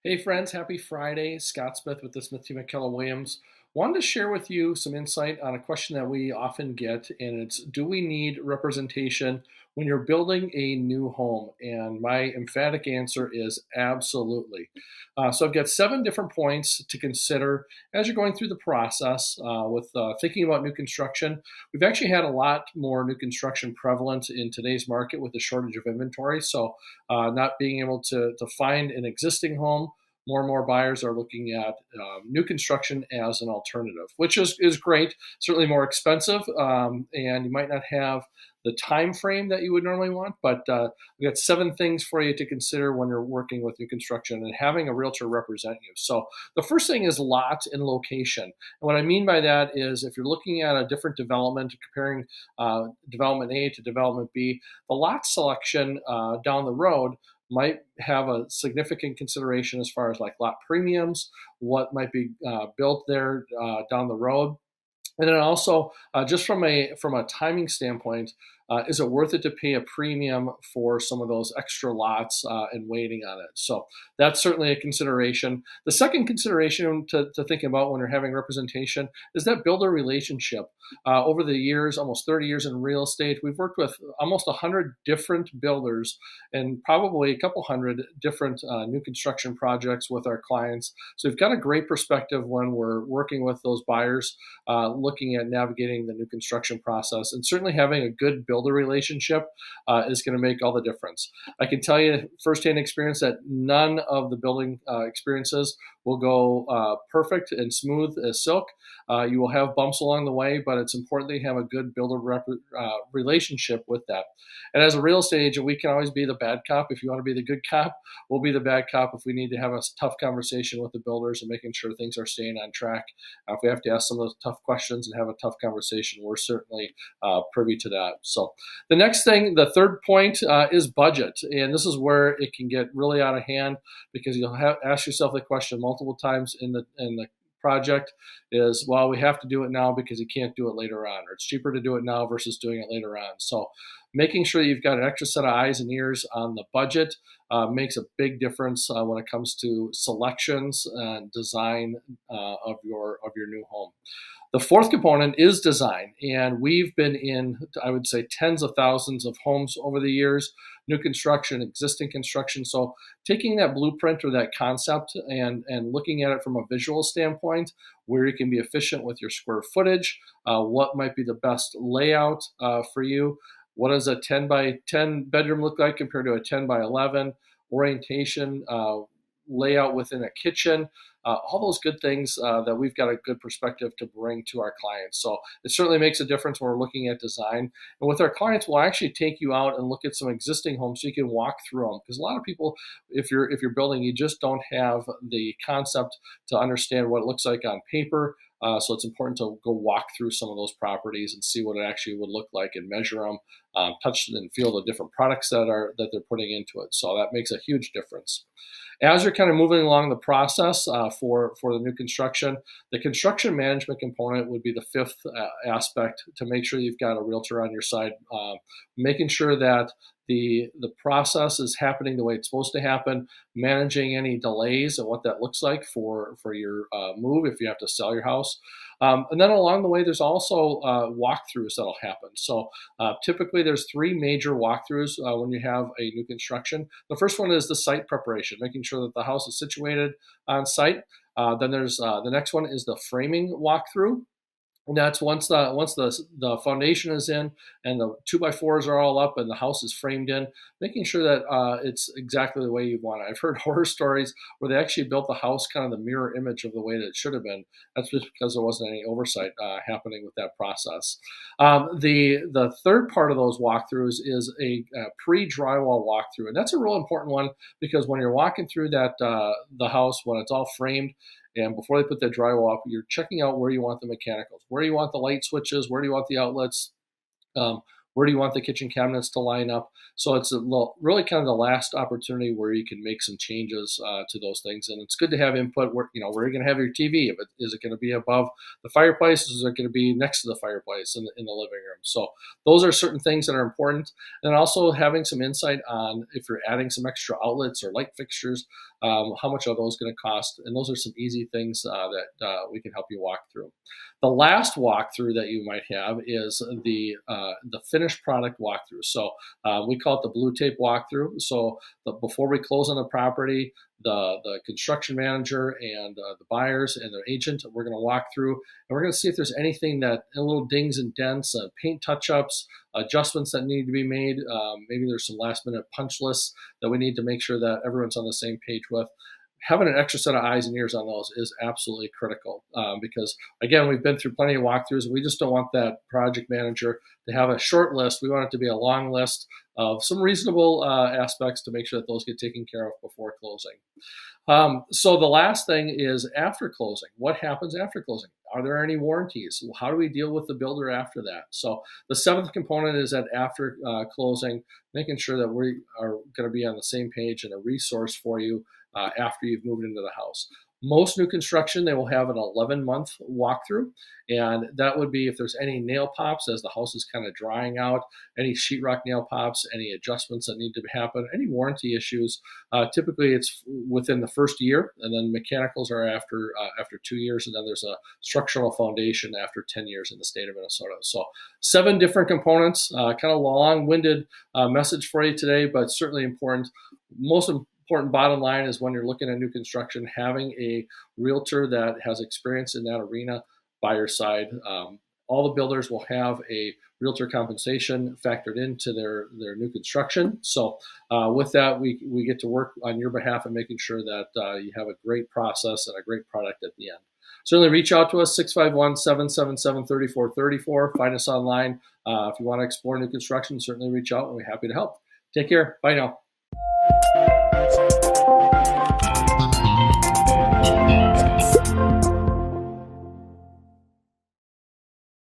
Hey friends, happy Friday. Scott Smith with the Smith team at Keller Williams. Wanted to share with you some insight on a question that we often get, and it's, do we need representation when you're building a new home? And my emphatic answer is absolutely. So I've got 7 different points to consider as you're going through the process with thinking about new construction. We've actually had a lot more new construction prevalent in today's market with the shortage of inventory. So not being able to find an existing home, more and more buyers are looking at new construction as an alternative, which is great. Certainly more expensive, and you might not have the time frame that you would normally want. But we got 7 things for you to consider when you're working with new construction and having a realtor represent you. So the first thing is lot and location. And what I mean by that is if you're looking at a different development, comparing development A to development B, the lot selection down the road might have a significant consideration as far as like lot premiums, what might be built there down the road. And then also, just from a timing standpoint, is it worth it to pay a premium for some of those extra lots and waiting on it? So that's certainly a consideration. The second consideration to think about when you're having representation is that builder relationship. Over the years, almost 30 years in real estate, we've worked with almost 100 different builders and probably a couple hundred different new construction projects with our clients. So we've got a great perspective when we're working with those buyers, looking at navigating the new construction process, and certainly having a good builder relationship is going to make all the difference. I can tell you firsthand experience that none of the building experiences will go perfect and smooth as silk. You will have bumps along the way, but it's important that you have a good builder relationship with that. And as a real estate agent, we can always be the bad cop. If you want to be the good cop, we'll be the bad cop if we need to have a tough conversation with the builders and making sure things are staying on track. If we have to ask some of those tough questions and have a tough conversation, we're certainly privy to that. So the next thing, the third point is budget. And this is where it can get really out of hand because you'll ask yourself the question multiple times in the project is, well, we have to do it now because you can't do it later on, or it's cheaper to do it now versus doing it later on. So making sure you've got an extra set of eyes and ears on the budget makes a big difference when it comes to selections and design of your new home. The fourth component is design, and we've been in, I would say, tens of thousands of homes over the years, new construction, existing construction. So taking that blueprint or that concept and looking at it from a visual standpoint, where you can be efficient with your square footage, what might be the best layout for you, what does a 10 by 10 bedroom look like compared to a 10 by 11, orientation, layout within a kitchen, all those good things that we've got a good perspective to bring to our clients. So it certainly makes a difference when we're looking at design. And with our clients, we'll actually take you out and look at some existing homes so you can walk through them. Because a lot of people, if you're building, you just don't have the concept to understand what it looks like on paper. So it's important to go walk through some of those properties and see what it actually would look like and measure them, touch and feel the different products that they're putting into it. So that makes a huge difference. As you're kind of moving along the process for the new construction, the construction management component would be the fifth aspect to make sure you've got a realtor on your side, making sure that the process is happening the way it's supposed to happen, managing any delays and what that looks like for your move if you have to sell your house. And then along the way, there's also walkthroughs that'll happen. So typically there's 3 major walkthroughs when you have a new construction. The first one is the site preparation, making sure that the house is situated on site. Then there's the next one is the framing walkthrough. And that's once the foundation is in and the 2x4s are all up and the house is framed in, making sure that it's exactly the way you want it. I've heard horror stories where they actually built the house kind of the mirror image of the way that it should have been. That's just because there wasn't any oversight happening with that process. The third part of those walkthroughs is a pre-drywall walkthrough, and that's a real important one because when you're walking through that the house when it's all framed. And before they put that drywall up, you're checking out where you want the mechanicals, where you want the light switches, where do you want the outlets, where Where do you want the kitchen cabinets to line up? So it's really kind of the last opportunity where you can make some changes to those things. And it's good to have input where, where you're going to have your TV. Is it going to be above the fireplace? Is it going to be next to the fireplace in the living room? So those are certain things that are important. And also having some insight on if you're adding some extra outlets or light fixtures, how much are those going to cost? And those are some easy things that we can help you walk through. The last walkthrough that you might have is the finished product walkthrough. So we call it the blue tape walkthrough. So before we close on the property, the construction manager and the buyers and their agent, we're going to walk through and we're going to see if there's anything that little dings and dents, paint touch-ups, adjustments that need to be made. Maybe there's some last-minute punch lists that we need to make sure that everyone's on the same page with. Having an extra set of eyes and ears on those is absolutely critical because, again, we've been through plenty of walkthroughs. And we just don't want that project manager to have a short list. We want it to be a long list of some reasonable aspects to make sure that those get taken care of before closing. So the last thing is after closing. What happens after closing? Are there any warranties? How do we deal with the builder after that? So the seventh component is that after closing, making sure that we are going to be on the same page and a resource for you after you've moved into the house. Most new construction, they will have an 11-month walkthrough, and that would be if there's any nail pops as the house is kind of drying out, any sheetrock nail pops, any adjustments that need to happen, any warranty issues. Typically, it's within the first year, and then mechanicals are after 2 years, and then there's a structural foundation after 10 years in the state of Minnesota. So 7 different components, kind of long-winded message for you today, but certainly important. Most important bottom line is when you're looking at new construction, having a realtor that has experience in that arena by your side. All the builders will have a realtor compensation factored into their new construction. So with that, we get to work on your behalf and making sure that you have a great process and a great product at the end. Certainly reach out to us, 651-777-3434. Find us online. If you want to explore new construction, certainly reach out and we're happy to help. Take care. Bye now.